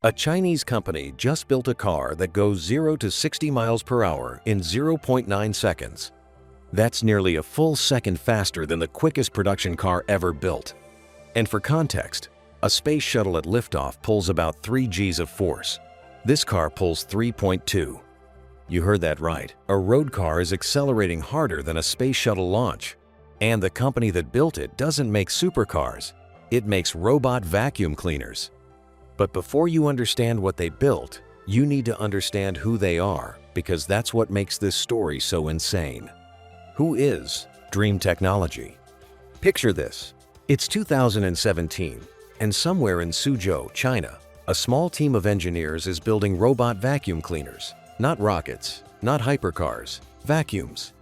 A Chinese company just built a car that goes 0 to 60 miles per hour in 0.9 seconds. That's nearly a full second faster than the quickest production car ever built. And for context, a space shuttle at liftoff pulls about 3 Gs of force. This car pulls 3.2. You heard that right. A road car is accelerating harder than a space shuttle launch. And the company that built it doesn't make supercars. It makes robot vacuum cleaners. But before you understand what they built, you need to understand who they are, because that's what makes this story so insane. Who is Dreame Technology? Picture this. It's 2017, and somewhere in Suzhou, China, a small team of engineers is building robot vacuum cleaners. Not rockets, not hypercars, vacuums.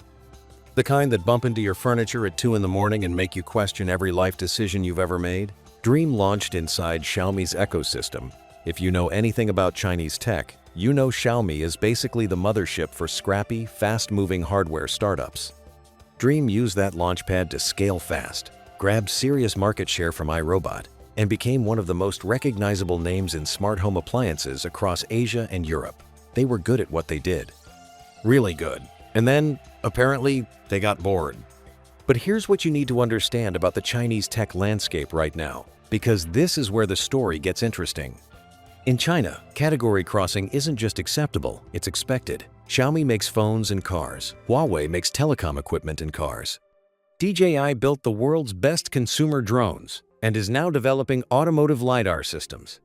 The kind that bump into your furniture at 2 in the morning and make you question every life decision you've ever made? Dreame launched inside Xiaomi's ecosystem. If you know anything about Chinese tech, you know Xiaomi is basically the mothership for scrappy, fast-moving hardware startups. Dreame used that launchpad to scale fast, grabbed serious market share from iRobot, and became one of the most recognizable names in smart home appliances across Asia and Europe. They were good at what they did. Really good. And then, apparently, they got bored. But here's what you need to understand about the Chinese tech landscape right now, because this is where the story gets interesting. In China, category crossing isn't just acceptable, it's expected. Xiaomi makes phones and cars. Huawei makes telecom equipment and cars. DJI built the world's best consumer drones and is now developing automotive LiDAR systems.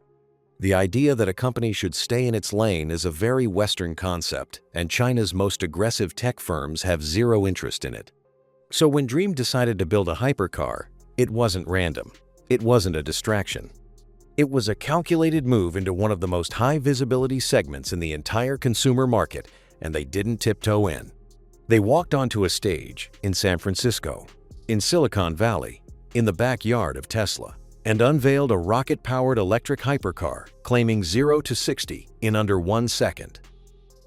The idea that a company should stay in its lane is a very Western concept, and China's most aggressive tech firms have zero interest in it. So when Dreame decided to build a hypercar, it wasn't random. It wasn't a distraction. It was a calculated move into one of the most high-visibility segments in the entire consumer market, and they didn't tiptoe in. They walked onto a stage in San Francisco, in Silicon Valley, in the backyard of Tesla, and unveiled a rocket-powered electric hypercar claiming 0 to 60 in under 1 second.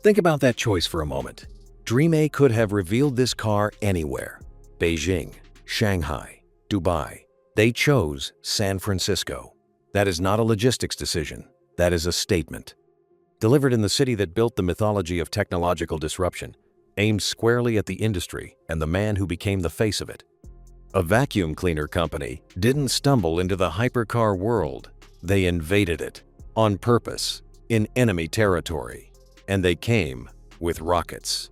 Think about that choice for a moment. Dreame could have revealed this car anywhere. Beijing, Shanghai, Dubai. They chose San Francisco. That is not a logistics decision. That is a statement. Delivered in the city that built the mythology of technological disruption, aimed squarely at the industry and the man who became the face of it. A vacuum cleaner company didn't stumble into the hypercar world. They invaded it, on purpose, in enemy territory. And they came with rockets.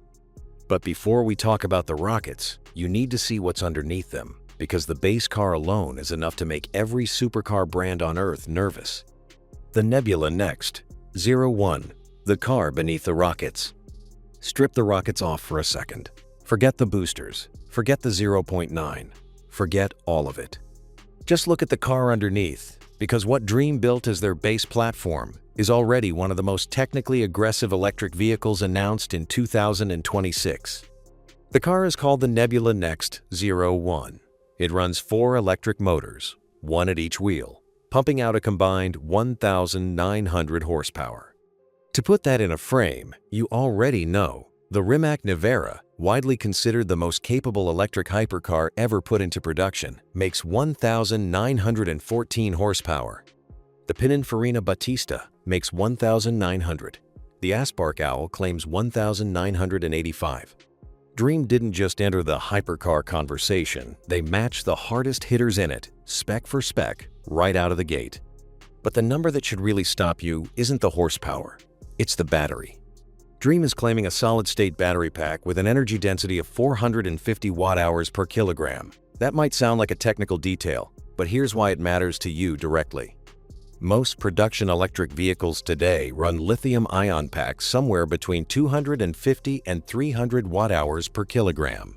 But before we talk about the rockets, you need to see what's underneath them, because the base car alone is enough to make every supercar brand on Earth nervous. The Nebula Next, 01, the car beneath the rockets. Strip the rockets off for a second. Forget the boosters. Forget the 0.9. Forget all of it. Just look at the car underneath, because what Dreame built as their base platform is already one of the most technically aggressive electric vehicles announced in 2026. The car is called the Nebula Next 01. It runs 4 electric motors, 1 at each wheel, pumping out a combined 1,900 horsepower. To put that in a frame, you already know the Rimac Nevera, widely considered the most capable electric hypercar ever put into production, makes 1,914 horsepower. The Pininfarina Battista makes 1,900. The Aspark Owl claims 1,985. Dreame didn't just enter the hypercar conversation, they matched the hardest hitters in it, spec for spec, right out of the gate. But the number that should really stop you isn't the horsepower, it's the battery. Dreame is claiming a solid-state battery pack with an energy density of 450 watt-hours per kilogram. That might sound like a technical detail, but here's why it matters to you directly. Most production electric vehicles today run lithium-ion packs somewhere between 250 and 300 watt-hours per kilogram.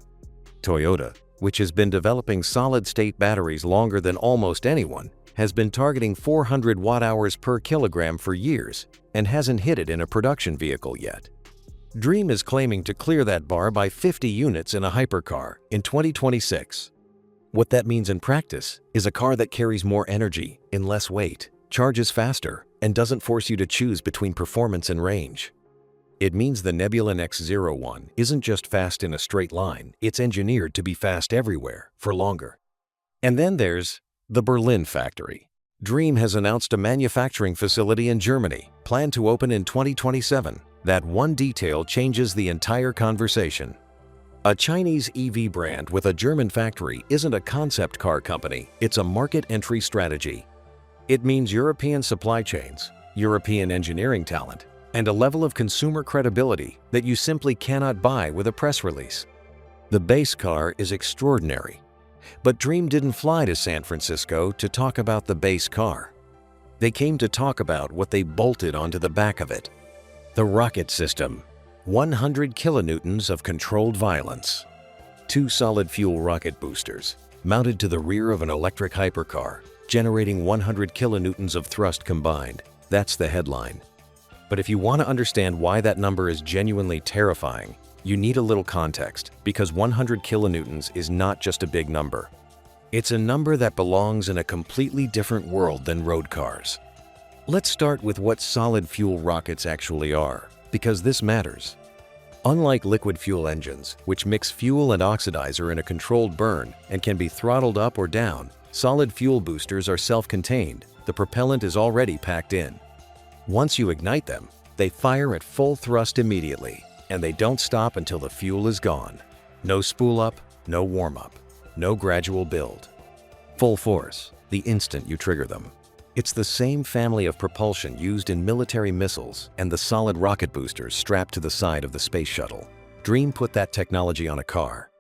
Toyota, which has been developing solid-state batteries longer than almost anyone, has been targeting 400 watt-hours per kilogram for years and hasn't hit it in a production vehicle yet. Dreame is claiming to clear that bar by 50 units in a hypercar in 2026. What that means in practice is a car that carries more energy in less weight, charges faster, and doesn't force you to choose between performance and range. It means the Nebula Next 01 isn't just fast in a straight line, it's engineered to be fast everywhere, for longer. And then there's the Berlin factory. Dreame has announced a manufacturing facility in Germany, planned to open in 2027. That one detail changes the entire conversation. A Chinese EV brand with a German factory isn't a concept car company, it's a market entry strategy. It means European supply chains, European engineering talent, and a level of consumer credibility that you simply cannot buy with a press release. The base car is extraordinary, but Dreame didn't fly to San Francisco to talk about the base car. They came to talk about what they bolted onto the back of it. The rocket system. 100 kilonewtons of controlled violence. 2 solid-fuel rocket boosters, mounted to the rear of an electric hypercar, generating 100 kilonewtons of thrust combined. That's the headline. But if you want to understand why that number is genuinely terrifying, you need a little context, because 100 kilonewtons is not just a big number. It's a number that belongs in a completely different world than road cars. Let's start with what solid-fuel rockets actually are, because this matters. Unlike liquid fuel engines, which mix fuel and oxidizer in a controlled burn and can be throttled up or down, solid fuel boosters are self-contained. The propellant is already packed in. Once you ignite them, they fire at full thrust immediately, and they don't stop until the fuel is gone. No spool up, no warm up, no gradual build. Full force, the instant you trigger them. It's the same family of propulsion used in military missiles and the solid rocket boosters strapped to the side of the Space Shuttle. Dreame put that technology on a car.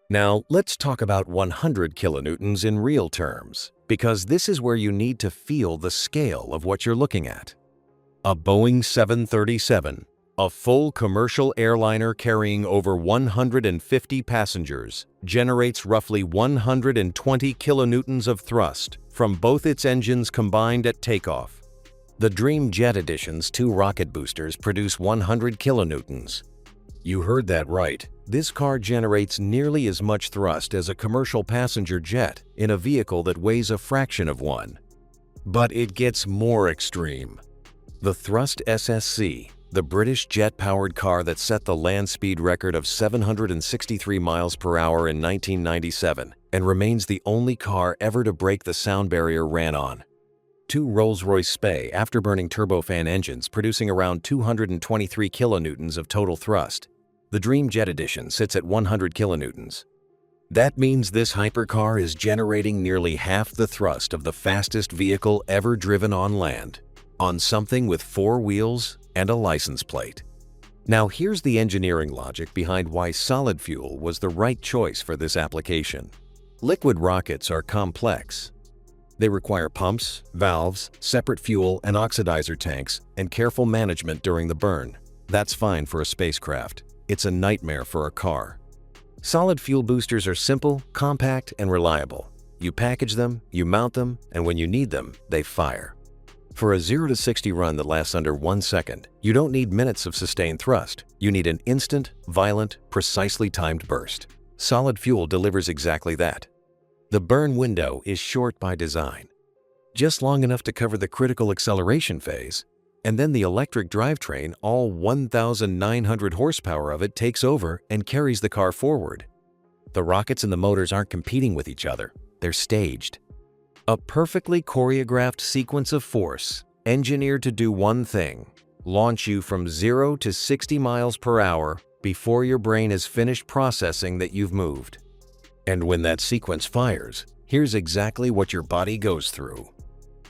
Now, let's talk about 100 kilonewtons in real terms, because this is where you need to feel the scale of what you're looking at. A Boeing 737, a full commercial airliner carrying over 150 passengers, generates roughly 120 kilonewtons of thrust from both its engines combined at takeoff. The Dreame Jet Edition's 2 rocket boosters produce 100 kilonewtons. You heard that right. This car generates nearly as much thrust as a commercial passenger jet in a vehicle that weighs a fraction of one. But it gets more extreme. The Thrust SSC, the British jet-powered car that set the land speed record of 763 miles per hour in 1997 and remains the only car ever to break the sound barrier, ran on 2 Rolls-Royce Spey afterburning turbofan engines producing around 223 kilonewtons of total thrust. The Dreame Jet Edition sits at 100 kilonewtons. That means this hypercar is generating nearly half the thrust of the fastest vehicle ever driven on land, on something with 4 wheels and a license plate. Now here's the engineering logic behind why solid fuel was the right choice for this application. Liquid rockets are complex. They require pumps, valves, separate fuel and oxidizer tanks, and careful management during the burn. That's fine for a spacecraft. It's a nightmare for a car. Solid fuel boosters are simple, compact, and reliable. You package them, you mount them, and when you need them, they fire. For a 0 to 60 run that lasts under 1 second, you don't need minutes of sustained thrust. You need an instant, violent, precisely timed burst. Solid fuel delivers exactly that. The burn window is short by design, just long enough to cover the critical acceleration phase, and then the electric drivetrain, all 1,900 horsepower of it, takes over and carries the car forward. The rockets and the motors aren't competing with each other, they're staged. A perfectly choreographed sequence of force, engineered to do one thing: launch you from 0 to 60 miles per hour before your brain has finished processing that you've moved. And when that sequence fires, here's exactly what your body goes through.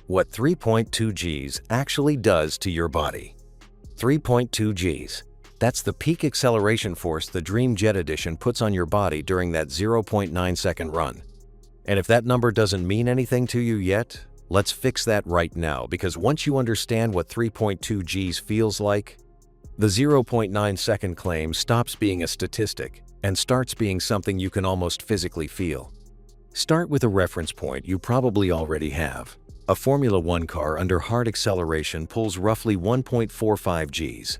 What 3.2 Gs actually does to your body. 3.2 Gs. That's the peak acceleration force the Dreame Jet Edition puts on your body during that 0.9 second run. And if that number doesn't mean anything to you yet, let's fix that right now, because once you understand what 3.2 Gs feels like, the 0.9 second claim stops being a statistic and starts being something you can almost physically feel. Start with a reference point you probably already have. A Formula One car under hard acceleration pulls roughly 1.45 Gs.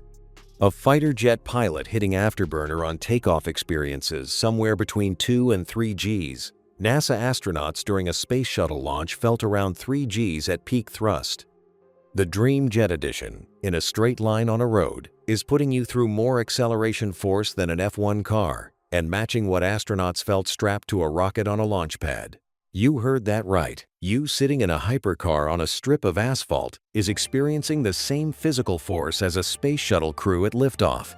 A fighter jet pilot hitting afterburner on takeoff experiences somewhere between 2 and 3 Gs. NASA astronauts during a space shuttle launch felt around 3 Gs at peak thrust. The Dreame Jet Edition, in a straight line on a road, is putting you through more acceleration force than an F1 car and matching what astronauts felt strapped to a rocket on a launch pad. You heard that right. You sitting in a hypercar on a strip of asphalt is experiencing the same physical force as a space shuttle crew at liftoff.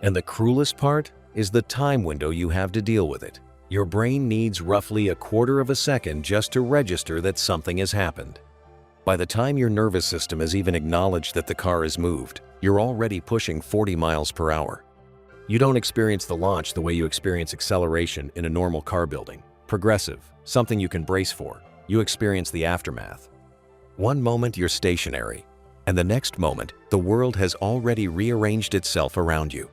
And the cruelest part is the time window you have to deal with it. Your brain needs roughly a quarter of a second just to register that something has happened. By the time your nervous system has even acknowledged that the car is moved, you're already pushing 40 miles per hour. You don't experience the launch the way you experience acceleration in a normal car building. Progressive, something you can brace for. You experience the aftermath. One moment you're stationary, and the next moment, the world has already rearranged itself around you.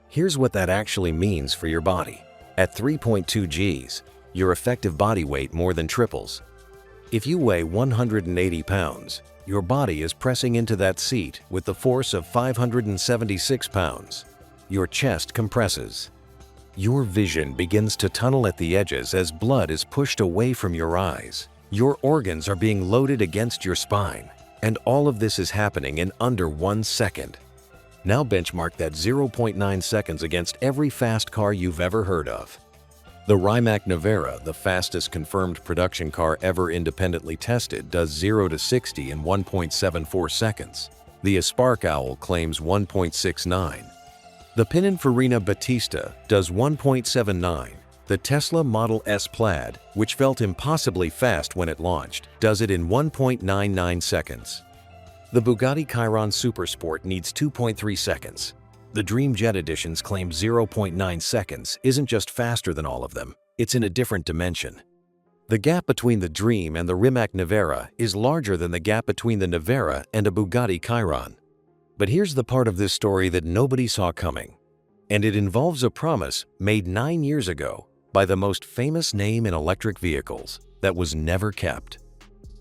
Here's what that actually means for your body. At 3.2 Gs, your effective body weight more than triples. If you weigh 180 pounds, your body is pressing into that seat with the force of 576 pounds. Your chest compresses. Your vision begins to tunnel at the edges as blood is pushed away from your eyes. Your organs are being loaded against your spine, and all of this is happening in under 1 second. Now benchmark that 0.9 seconds against every fast car you've ever heard of. The Rimac Nevera, the fastest confirmed production car ever independently tested, does 0 to 60 in 1.74 seconds. The Spark Owl claims 1.69. The Pininfarina Battista does 1.79. The Tesla Model S Plaid, which felt impossibly fast when it launched, does it in 1.99 seconds. The Bugatti Chiron Supersport needs 2.3 seconds. The Dream Jet Editions claim 0.9 seconds isn't just faster than all of them, it's in a different dimension. The gap between the Dream and the Rimac Nevera is larger than the gap between the Nevera and a Bugatti Chiron. But here's the part of this story that nobody saw coming. And it involves a promise made 9 years ago by the most famous name in electric vehicles that was never kept.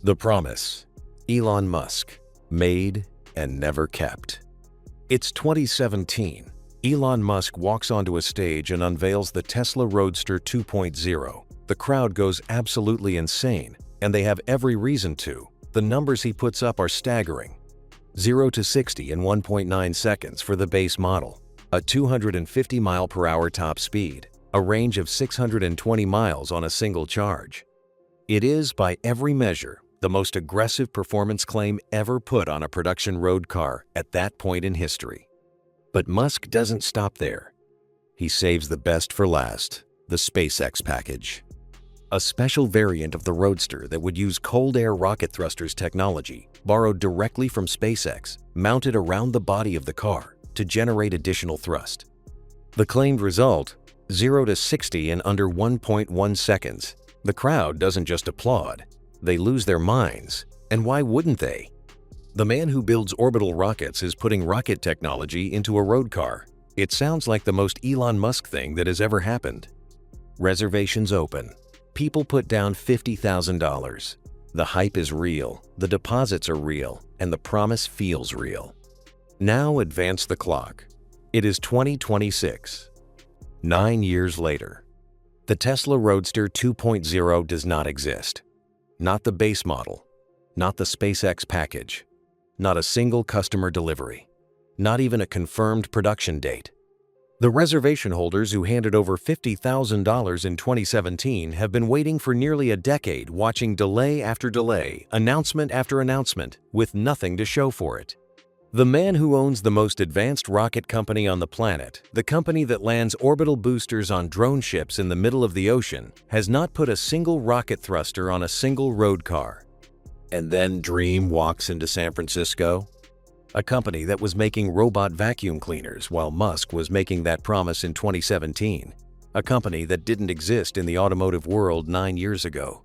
The promise, Elon Musk, made and never kept. It's 2017. Elon Musk walks onto a stage and unveils the Tesla Roadster 2.0. The crowd goes absolutely insane, and they have every reason to. The numbers he puts up are staggering. 0 to 60 in 1.9 seconds for the base model, a 250 mile/hour top speed, a range of 620 miles on a single charge. It is, by every measure, the most aggressive performance claim ever put on a production road car at that point in history. But Musk doesn't stop there. He saves the best for last, the SpaceX Package. A special variant of the Roadster that would use cold air rocket thrusters technology, borrowed directly from SpaceX, mounted around the body of the car to generate additional thrust. The claimed result, 0 to 60 in under 1.1 seconds. The crowd doesn't just applaud, they lose their minds. And why wouldn't they? The man who builds orbital rockets is putting rocket technology into a road car. It sounds like the most Elon Musk thing that has ever happened. Reservations open. People put down $50,000. The hype is real, the deposits are real, and the promise feels real. Now advance the clock. It is 2026. 9 years later. The Tesla Roadster 2.0 does not exist. Not the base model. Not the SpaceX Package. Not a single customer delivery. Not even a confirmed production date. The reservation holders who handed over $50,000 in 2017 have been waiting for nearly a decade, watching delay after delay, announcement after announcement, with nothing to show for it. The man who owns the most advanced rocket company on the planet, the company that lands orbital boosters on drone ships in the middle of the ocean, has not put a single rocket thruster on a single road car. And then Dreame walks into San Francisco. A company that was making robot vacuum cleaners while Musk was making that promise in 2017. A company that didn't exist in the automotive world 9 years ago.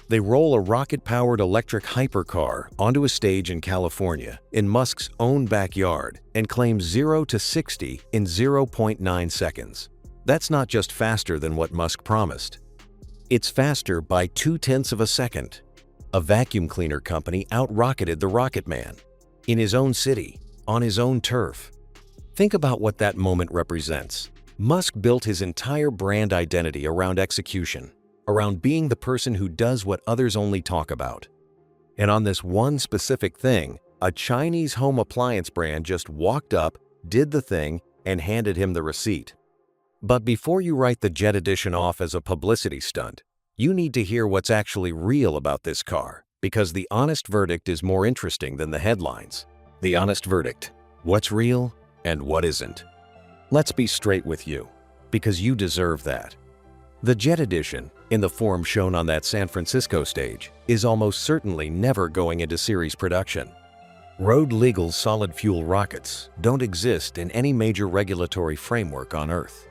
They roll a rocket-powered electric hypercar onto a stage in California, in Musk's own backyard, and claim 0 to 60 in 0.9 seconds. That's not just faster than what Musk promised. It's faster by 0.2 of a second. A vacuum cleaner company out-rocketed the Rocket Man. In his own city, on his own turf. Think about what that moment represents. Musk built his entire brand identity around execution, around being the person who does what others only talk about. And on this one specific thing, a Chinese home appliance brand just walked up, did the thing, and handed him the receipt. But before you write the Jet Edition off as a publicity stunt, You need to hear what's actually real about this car, because the honest verdict is more interesting than the headlines. The honest verdict: what's real and what isn't. Let's be straight with you, because you deserve that. The Jet Edition, in the form shown on that San Francisco stage, is almost certainly never going into series production. Road-legal solid-fuel rockets don't exist in any major regulatory framework on Earth.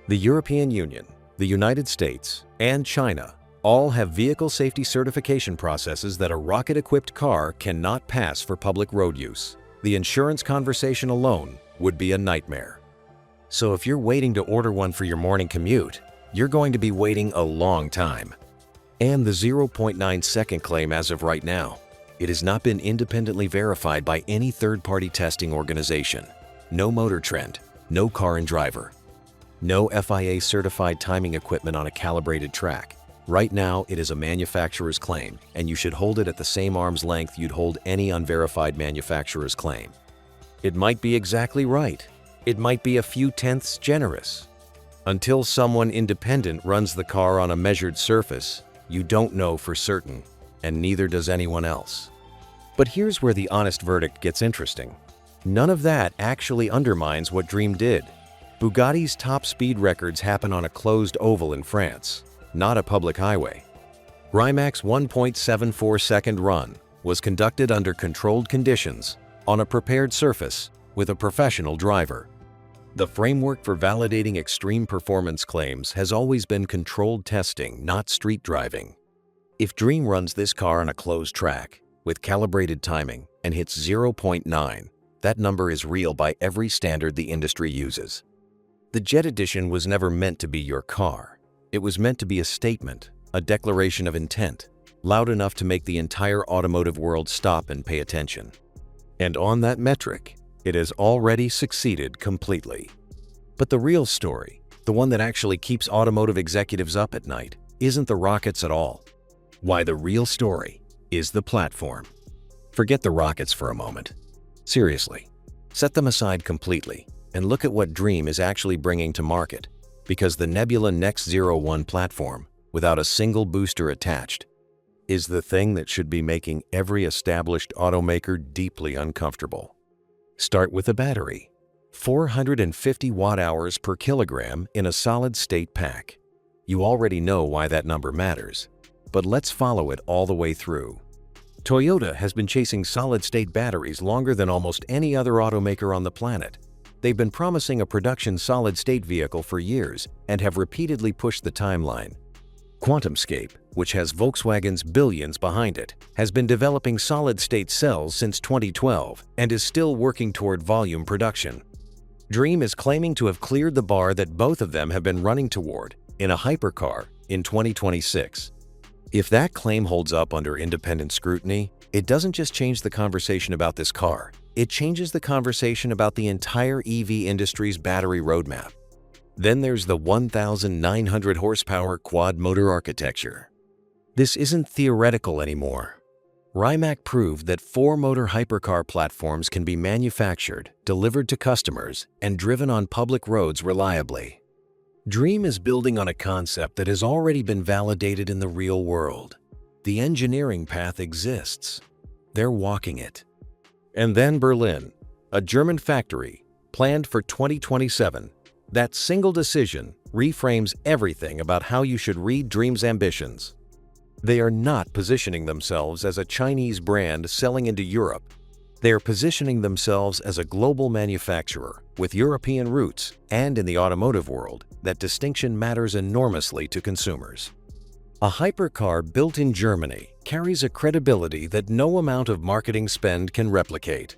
The European Union, the United States, and China all have vehicle safety certification processes that a rocket-equipped car cannot pass for public road use. The insurance conversation alone would be a nightmare. So if you're waiting to order one for your morning commute, you're going to be waiting a long time. And the 0.9-second claim as of right now, it has not been independently verified by any third-party testing organization. No Motor Trend, no Car and Driver, no FIA-certified timing equipment on a calibrated track. Right now, it is a manufacturer's claim, and you should hold it at the same arm's length you'd hold any unverified manufacturer's claim. It might be exactly right. It might be a few tenths generous. Until someone independent runs the car on a measured surface, you don't know for certain, and neither does anyone else. But here's where the honest verdict gets interesting. None of that actually undermines what Dreame did. Bugatti's top speed records happen on a closed oval in France, not a public highway. Rimaac's 1.74-second run was conducted under controlled conditions, on a prepared surface, with a professional driver. The framework for validating extreme performance claims has always been controlled testing, not street driving. If Dreame runs this car on a closed track, with calibrated timing, and hits 0.9, that number is real by every standard the industry uses. The Jet Edition was never meant to be your car. It was meant to be a statement, a declaration of intent, loud enough to make the entire automotive world stop and pay attention. And on that metric, it has already succeeded completely. But the real story, the one that actually keeps automotive executives up at night, isn't the rockets at all. Why, the real story is the platform. Forget the rockets for a moment. Seriously, set them aside completely and look at what Dreame is actually bringing to market, because the Nebula Next 01 platform, without a single booster attached, is the thing that should be making every established automaker deeply uncomfortable. Start with a battery. 450 watt-hours per kilogram in a solid-state pack. You already know why that number matters, but let's follow it all the way through. Toyota has been chasing solid-state batteries longer than almost any other automaker on the planet. They've been promising a production solid-state vehicle for years and have repeatedly pushed the timeline. QuantumScape, which has Volkswagen's billions behind it, has been developing solid-state cells since 2012 and is still working toward volume production. Dreame is claiming to have cleared the bar that both of them have been running toward in a hypercar in 2026. If that claim holds up under independent scrutiny, it doesn't just change the conversation about this car, it changes the conversation about the entire EV industry's battery roadmap. Then there's the 1,900 horsepower quad-motor architecture. This isn't theoretical anymore. Rimac proved that 4-motor hypercar platforms can be manufactured, delivered to customers, and driven on public roads reliably. Dreame is building on a concept that has already been validated in the real world. The engineering path exists. They're walking it. And then Berlin, a German factory, planned for 2027. That single decision reframes everything about how you should read Dreame's ambitions. They are not positioning themselves as a Chinese brand selling into Europe. They are positioning themselves as a global manufacturer with European roots, and in the automotive world, that distinction matters enormously to consumers. A hypercar built in Germany carries a credibility that no amount of marketing spend can replicate.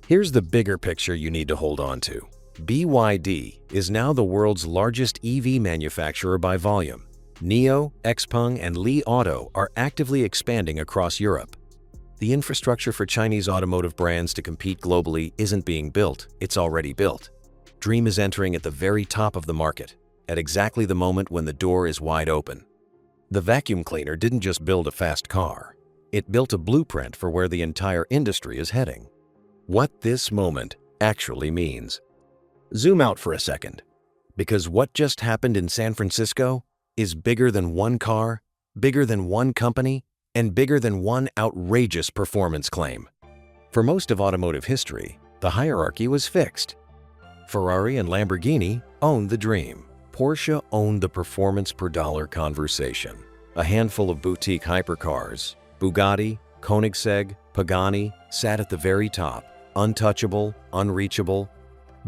Here's the bigger picture you need to hold on to. BYD is now the world's largest EV manufacturer by volume. NIO, XPeng, and Li Auto are actively expanding across Europe. The infrastructure for Chinese automotive brands to compete globally isn't being built, it's already built. Dreame is entering at the very top of the market, at exactly the moment when the door is wide open. The vacuum cleaner didn't just build a fast car, it built a blueprint for where the entire industry is heading. What this moment actually means. Zoom out for a second, because what just happened in San Francisco is bigger than one car bigger than one company, and bigger than one outrageous performance claim. For most of automotive history, the hierarchy was fixed. Ferrari and Lamborghini owned the dream. Porsche owned the performance per dollar conversation. A handful of boutique hypercars, Bugatti, Koenigsegg, Pagani, sat at the very top, untouchable, unreachable,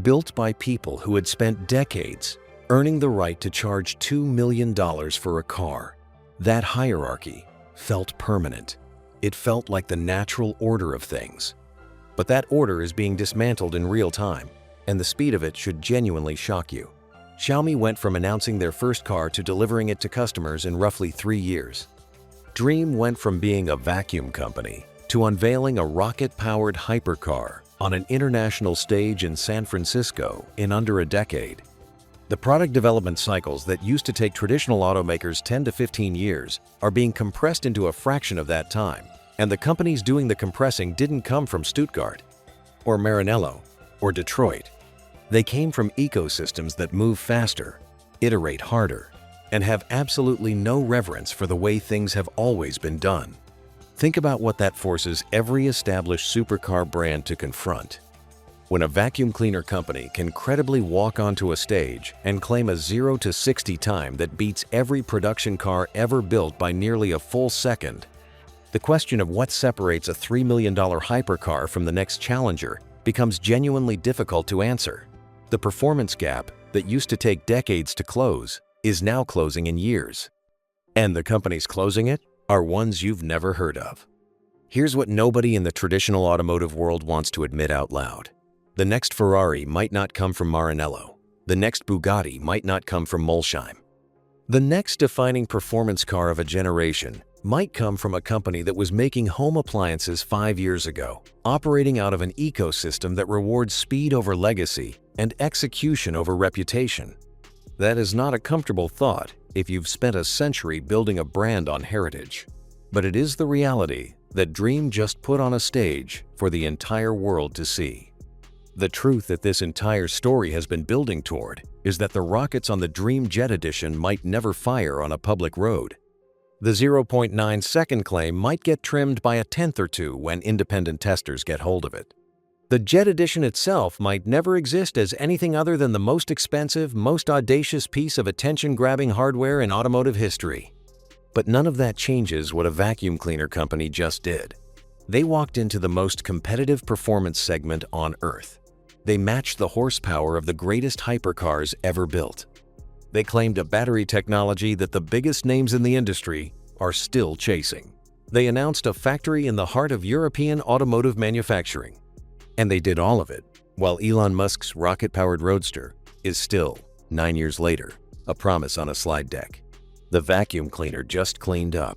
built by people who had spent decades earning the right to charge $2 million for a car. That hierarchy felt permanent. It felt like the natural order of things. But that order is being dismantled in real time, and the speed of it should genuinely shock you. Xiaomi went from announcing their first car to delivering it to customers in roughly 3 years. Dreame went from being a vacuum company to unveiling a rocket-powered hypercar on an international stage in San Francisco in under a decade. The product development cycles that used to take traditional automakers 10 to 15 years are being compressed into a fraction of that time, and the companies doing the compressing didn't come from Stuttgart, or Maranello, or Detroit. They came from ecosystems that move faster, iterate harder, and have absolutely no reverence for the way things have always been done. Think about what that forces every established supercar brand to confront. When a vacuum cleaner company can credibly walk onto a stage and claim a 0 to 60 time that beats every production car ever built by nearly a full second, the question of what separates a $3 million hypercar from the next challenger becomes genuinely difficult to answer. The performance gap that used to take decades to close is now closing in years. And the companies closing it are ones you've never heard of. Here's what nobody in the traditional automotive world wants to admit out loud. The next Ferrari might not come from Maranello. The next Bugatti might not come from Molsheim. The next defining performance car of a generation might come from a company that was making home appliances 5 years ago, operating out of an ecosystem that rewards speed over legacy and execution over reputation. That is not a comfortable thought if you've spent a century building a brand on heritage. But it is the reality that Dreame just put on a stage for the entire world to see. The truth that this entire story has been building toward is that the rockets on the Dreame Jet Edition might never fire on a public road. The 0.9 second claim might get trimmed by a tenth or two when independent testers get hold of it. The Jet Edition itself might never exist as anything other than the most expensive, most audacious piece of attention-grabbing hardware in automotive history. But none of that changes what a vacuum cleaner company just did. They walked into the most competitive performance segment on Earth. They matched the horsepower of the greatest hypercars ever built. They claimed a battery technology that the biggest names in the industry are still chasing. They announced a factory in the heart of European automotive manufacturing. And they did all of it while Elon Musk's rocket-powered Roadster is still, 9 years later, a promise on a slide deck. The vacuum cleaner just cleaned up.